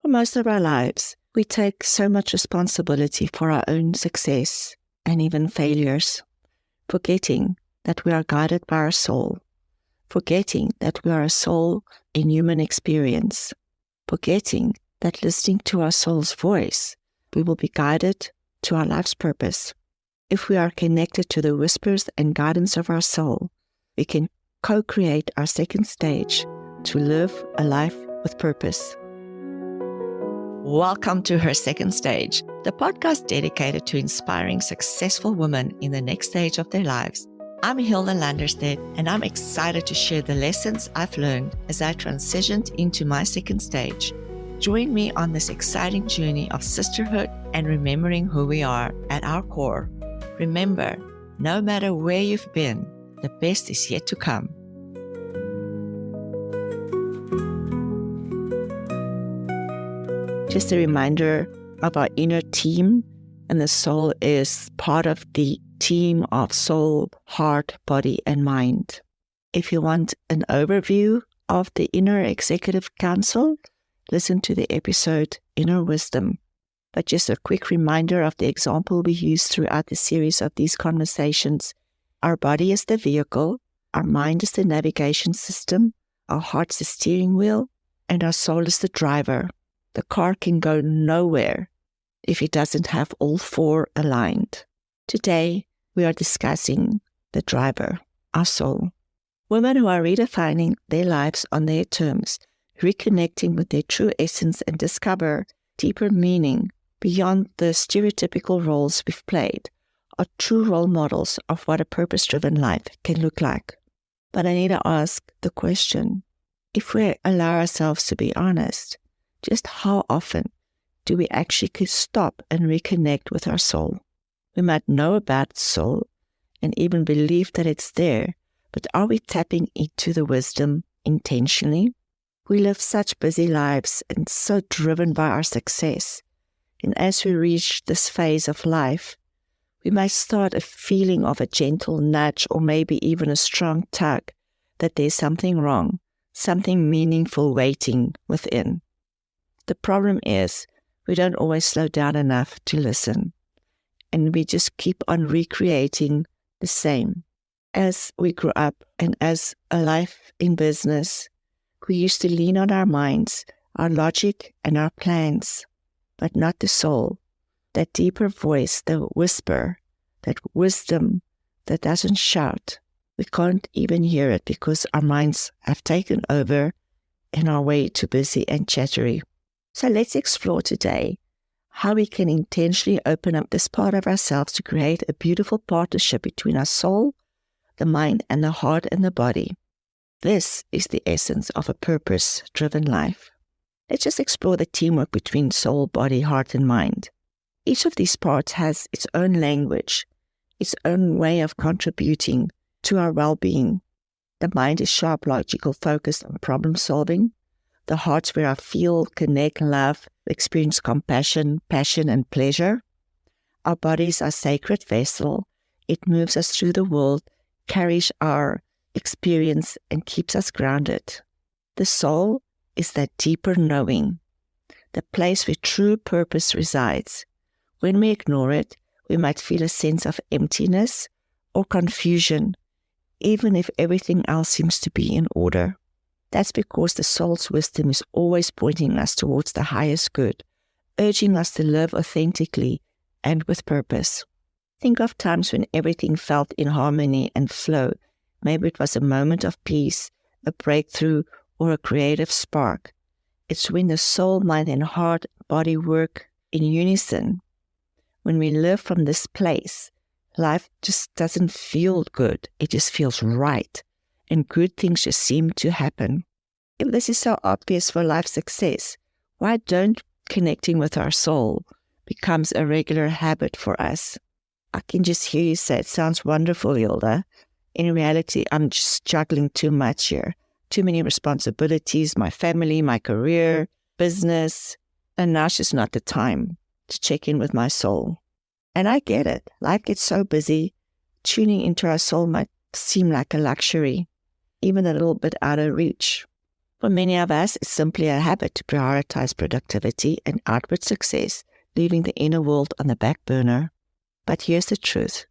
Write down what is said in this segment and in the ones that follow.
For most of our lives, we take so much responsibility for our own success and even failures, forgetting that we are guided by our soul, forgetting that we are a soul in human experience, forgetting that listening to our soul's voice, we will be guided to our life's purpose. If we are connected to the whispers and guidance of our soul, we can co-create our second stage to live a life with purpose. Welcome to Her Second Stage, the podcast dedicated to inspiring successful women in the next stage of their lives. I'm Hilda Lunderstedt, and I'm excited to share the lessons I've learned as I transitioned into my second stage. Join me on this exciting journey of sisterhood and remembering who we are at our core. Remember, no matter where you've been, the best is yet to come. Just a reminder of our inner team, and the soul is part of the team of soul, heart, body, and mind. If you want an overview of the Inner Executive Council, listen to the episode Inner Wisdom. But just a quick reminder of the example we use throughout the series of these conversations. Our body is the vehicle, our mind is the navigation system, our heart's the steering wheel, and our soul is the driver. The car can go nowhere if it doesn't have all four aligned. Today, we are discussing the driver, our soul. Women who are redefining their lives on their terms, reconnecting with their true essence and discover deeper meaning beyond the stereotypical roles we've played, are true role models of what a purpose-driven life can look like. But I need to ask the question, if we allow ourselves to be honest, just how often do we actually stop and reconnect with our soul? We might know about soul and even believe that it's there, but are we tapping into the wisdom intentionally? We live such busy lives and so driven by our success. And as we reach this phase of life, we might start a feeling of a gentle nudge or maybe even a strong tug that there's something wrong, something meaningful waiting within. The problem is we don't always slow down enough to listen, and we just keep on recreating the same. As we grew up and as a life in business, we used to lean on our minds, our logic, and our plans, but not the soul, that deeper voice, the whisper, that wisdom that doesn't shout. We can't even hear it because our minds have taken over and are way too busy and chattery. So let's explore today how we can intentionally open up this part of ourselves to create a beautiful partnership between our soul, the mind, and the heart and the body. This is the essence of a purpose-driven life. Let's just explore the teamwork between soul, body, heart, and mind. Each of these parts has its own language, its own way of contributing to our well-being. The mind is sharp, logical, focused on problem-solving. The heart's where I feel, connect, love, experience compassion, passion, and pleasure. Our bodies are sacred vessel. It moves us through the world, carries our experience, and keeps us grounded. The soul is that deeper knowing, the place where true purpose resides. When we ignore it, we might feel a sense of emptiness or confusion, even if everything else seems to be in order. That's because the soul's wisdom is always pointing us towards the highest good, urging us to live authentically and with purpose. Think of times when everything felt in harmony and flow. Maybe it was a moment of peace, a breakthrough, or a creative spark. It's when the soul, mind, and heart, body work in unison. When we live from this place, life just doesn't feel good. It just feels right. And good things just seem to happen. If this is so obvious for life success, why don't connecting with our soul becomes a regular habit for us? I can just hear you say, it sounds wonderful, Hilda. In reality, I'm just juggling too much here. Too many responsibilities, my family, my career, business, and now's just not the time to check in with my soul. And I get it. Life gets so busy. Tuning into our soul might seem like a luxury, even a little bit out of reach. For many of us, it's simply a habit to prioritize productivity and outward success, leaving the inner world on the back burner. But here's the truth.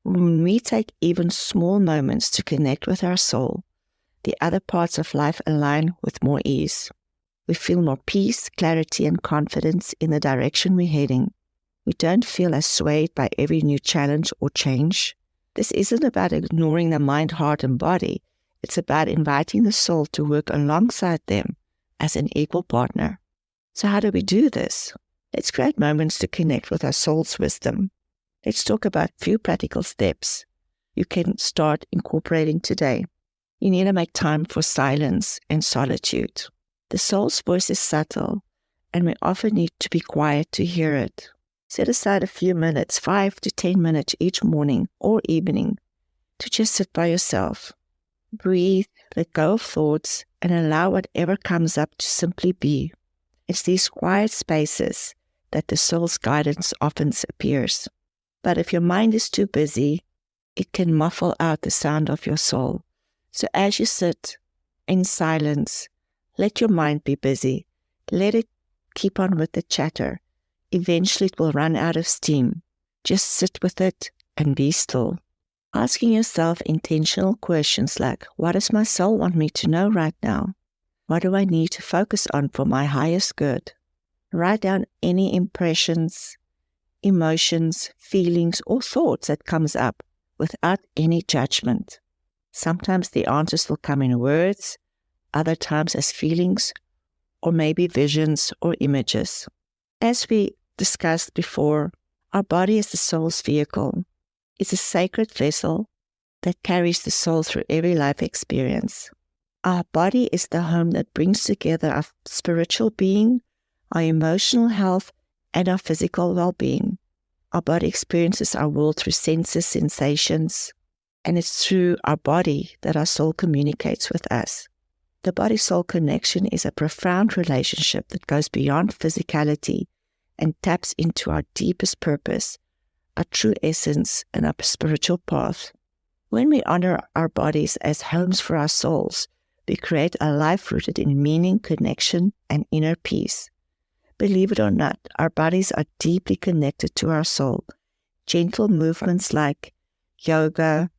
When we take even small moments to connect with our soul, the other parts of life align with more ease. We feel more peace, clarity, and confidence in the direction we're heading. We don't feel as swayed by every new challenge or change. This isn't about ignoring the mind, heart, and body. It's about inviting the soul to work alongside them as an equal partner. So how do we do this? Let's create moments to connect with our soul's wisdom. Let's talk about a few practical steps you can start incorporating today. You need to make time for silence and solitude. The soul's voice is subtle, and we often need to be quiet to hear it. Set aside a few minutes, 5 to 10 minutes each morning or evening, to just sit by yourself. Breathe, let go of thoughts, and allow whatever comes up to simply be. It's these quiet spaces that the soul's guidance often appears. But if your mind is too busy, it can muffle out the sound of your soul. So as you sit in silence, let your mind be busy. Let it keep on with the chatter. Eventually it will run out of steam. Just sit with it and be still. Asking yourself intentional questions like, what does my soul want me to know right now? What do I need to focus on for my highest good? Write down any impressions, emotions, feelings, or thoughts that comes up without any judgment. Sometimes the answers will come in words, other times as feelings, or maybe visions or images. As we discussed before, our body is the soul's vehicle. It's a sacred vessel that carries the soul through every life experience. Our body is the home that brings together our spiritual being, our emotional health, and our physical well-being. Our body experiences our world through senses, sensations, and it's through our body that our soul communicates with us. The body-soul connection is a profound relationship that goes beyond physicality and taps into our deepest purpose, our true essence, and our spiritual path. When we honor our bodies as homes for our souls, we create a life rooted in meaning, connection, and inner peace. Believe it or not, our bodies are deeply connected to our soul. Gentle movements like yoga,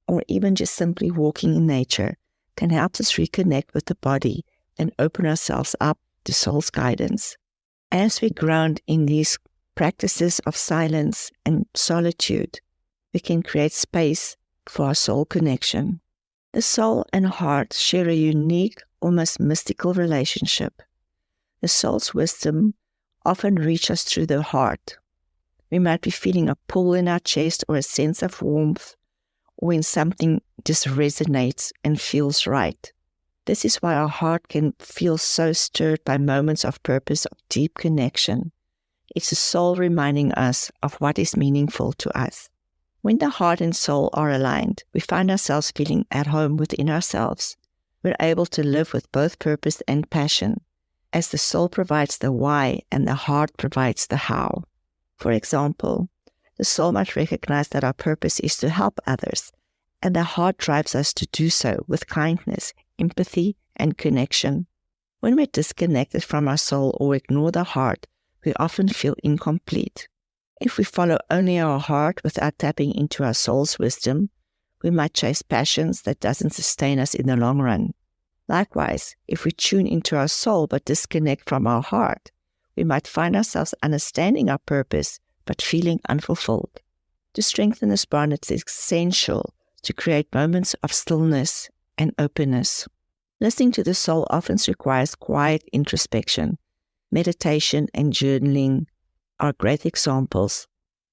or even just simply walking in nature, can help us reconnect with the body and open ourselves up to soul's guidance. As we ground in these practices of silence and solitude, we can create space for our soul connection. The soul and heart share a unique, almost mystical relationship. The soul's wisdom often reaches us through the heart. We might be feeling a pull in our chest or a sense of warmth, or when something just resonates and feels right. This is why our heart can feel so stirred by moments of purpose, of deep connection. It's the soul reminding us of what is meaningful to us. When the heart and soul are aligned, we find ourselves feeling at home within ourselves. We're able to live with both purpose and passion, as the soul provides the why and the heart provides the how. For example, the soul might recognize that our purpose is to help others, and the heart drives us to do so with kindness, empathy, and connection. When we're disconnected from our soul or ignore the heart, we often feel incomplete. If we follow only our heart without tapping into our soul's wisdom, we might chase passions that doesn't sustain us in the long run. Likewise, if we tune into our soul but disconnect from our heart, we might find ourselves understanding our purpose but feeling unfulfilled. To strengthen this bond, it's essential to create moments of stillness and openness. Listening to the soul often requires quiet introspection. Meditation and journaling are great examples.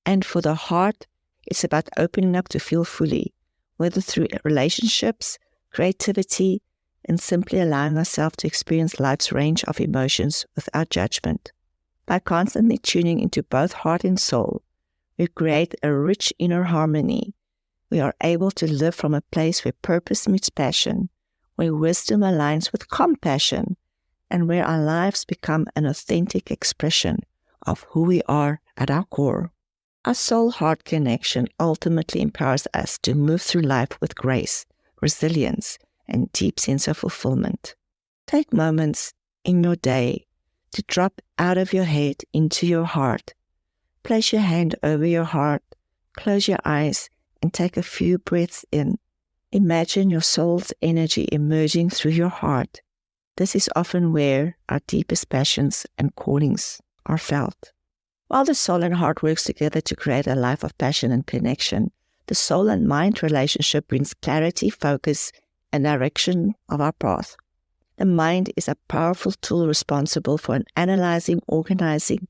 And for the heart, it's about opening up to feel fully, whether through relationships, creativity, and simply allowing ourselves to experience life's range of emotions without judgment. By constantly tuning into both heart and soul, we create a rich inner harmony. We are able to live from a place where purpose meets passion, where wisdom aligns with compassion, and where our lives become an authentic expression of who we are at our core. Our soul-heart connection ultimately empowers us to move through life with grace, resilience, and deep sense of fulfillment. Take moments in your day to drop out of your head into your heart. Place your hand over your heart, close your eyes, and take a few breaths in. Imagine your soul's energy emerging through your heart. This is often where our deepest passions and callings are felt. While the soul and heart works together to create a life of passion and connection, the soul and mind relationship brings clarity, focus, and direction of our path. The mind is a powerful tool responsible for analyzing, organizing,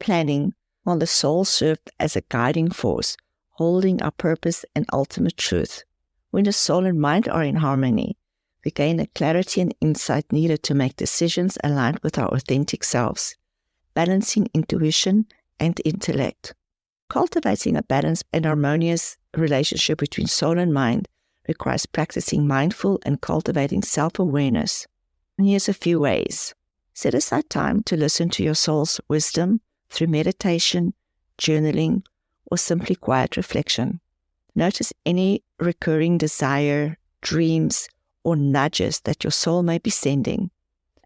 planning, while the soul served as a guiding force, holding our purpose and ultimate truth. When the soul and mind are in harmony, we gain the clarity and insight needed to make decisions aligned with our authentic selves, balancing intuition and intellect. Cultivating a balanced and harmonious relationship between soul and mind requires practicing mindful and cultivating self-awareness. And here's a few ways. Set aside time to listen to your soul's wisdom through meditation, journaling, or simply quiet reflection. Notice any recurring desire, dreams, or nudges that your soul may be sending,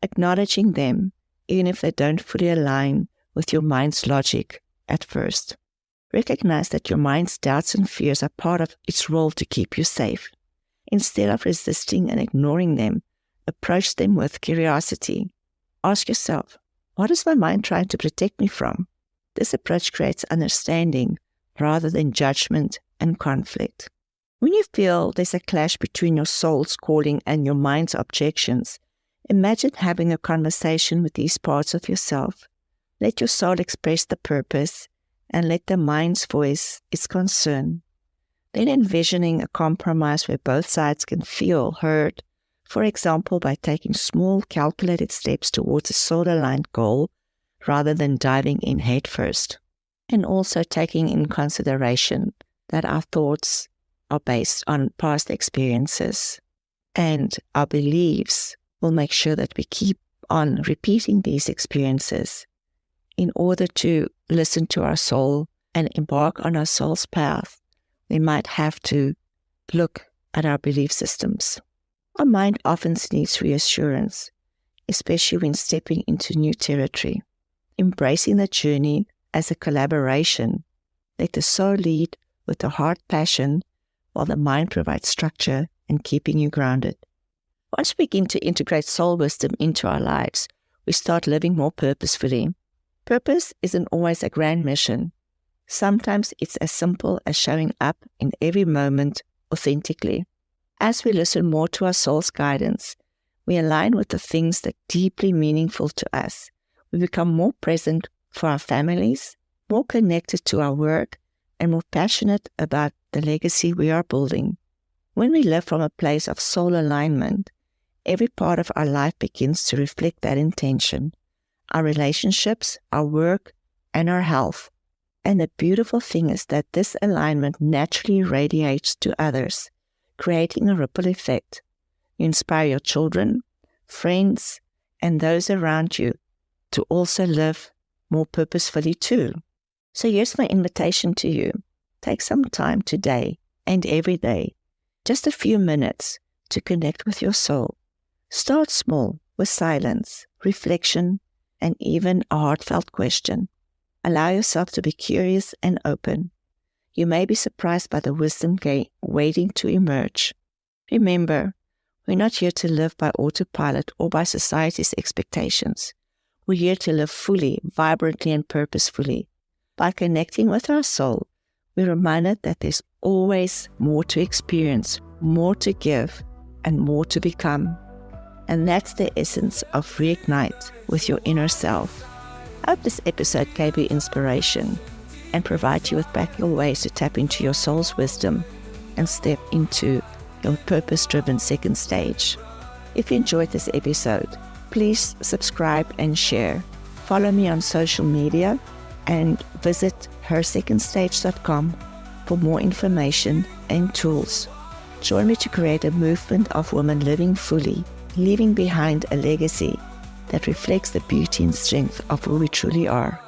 acknowledging them even if they don't fully align with your mind's logic at first. Recognize that your mind's doubts and fears are part of its role to keep you safe. Instead of resisting and ignoring them, approach them with curiosity. Ask yourself, what is my mind trying to protect me from? This approach creates understanding rather than judgment and conflict. When you feel there's a clash between your soul's calling and your mind's objections, imagine having a conversation with these parts of yourself. Let your soul express the purpose and let the mind's voice its concern. Then envisioning a compromise where both sides can feel heard, for example, by taking small calculated steps towards a soul-aligned goal rather than diving in head first. And also taking in consideration that our thoughts are based on past experiences, and our beliefs will make sure that we keep on repeating these experiences in order to listen to our soul and embark on our soul's path. We might have to look at our belief systems. Our mind often needs reassurance, especially when stepping into new territory. Embracing the journey as a collaboration, let the soul lead with the heart passion while the mind provides structure and keeping you grounded. Once we begin to integrate soul wisdom into our lives, we start living more purposefully. Purpose isn't always a grand mission. Sometimes it's as simple as showing up in every moment authentically. As we listen more to our soul's guidance, we align with the things that are deeply meaningful to us. We become more present for our families, more connected to our work, and more passionate about the legacy we are building. When we live from a place of soul alignment, every part of our life begins to reflect that intention. Our relationships, our work, and our health. And the beautiful thing is that this alignment naturally radiates to others, creating a ripple effect. You inspire your children, friends, and those around you to also live more purposefully too. So here's my invitation to you. Take some time today and every day, just a few minutes, to connect with your soul. Start small with silence, reflection, and even a heartfelt question. Allow yourself to be curious and open. You may be surprised by the wisdom waiting to emerge. Remember, we're not here to live by autopilot or by society's expectations. We're here to live fully, vibrantly, and purposefully. By connecting with our soul, we're reminded that there's always more to experience, more to give, and more to become. And that's the essence of Reignite with your inner self. I hope this episode gave you inspiration and provide you with practical ways to tap into your soul's wisdom and step into your purpose-driven second stage. If you enjoyed this episode, please subscribe and share. Follow me on social media and visit hersecondstage.com for more information and tools. Join me to create a movement of women living fully, leaving behind a legacy that reflects the beauty and strength of who we truly are.